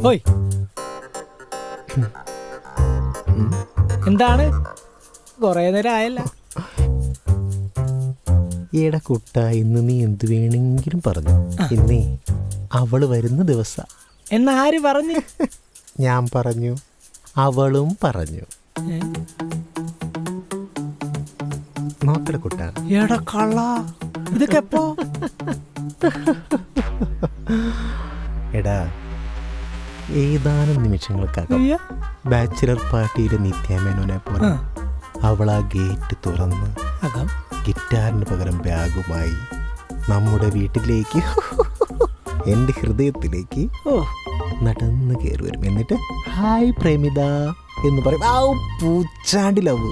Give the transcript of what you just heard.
ഓയ് എന്താണ് കൊറേ നേരം ആയല്ല? ഏടാ കുട്ട, ഇന്ന് നീ എന്ത് വേണമെങ്കിലും പറഞ്ഞു. ഇന്നേ അവള് വരുന്ന ദിവസ. എന്നാര് പറഞ്ഞു? ഞാൻ പറഞ്ഞു, അവളും പറഞ്ഞു. നോക്കട കുട്ട. എടാ കള്ള, ഇതൊക്കെ എപ്പോ? എടാ, ഏതാനും നിമിഷങ്ങൾക്കകം ബാച്ചിലർ പാർട്ടിയിലെ നിത്യാമേനോനെ പോലെ അവളാ ഗേറ്റ് തുറന്ന് ഗിറ്റാറിന് പകരം ബാഗുമായി നമ്മുടെ വീട്ടിലേക്ക്, എൻ്റെ ഹൃദയത്തിലേക്ക് നടന്ന് കയറി വരും. എന്നിട്ട് ഹായ് പ്രേമിത എന്ന് പറയും. പൂച്ചാണ്ടി ലവ്.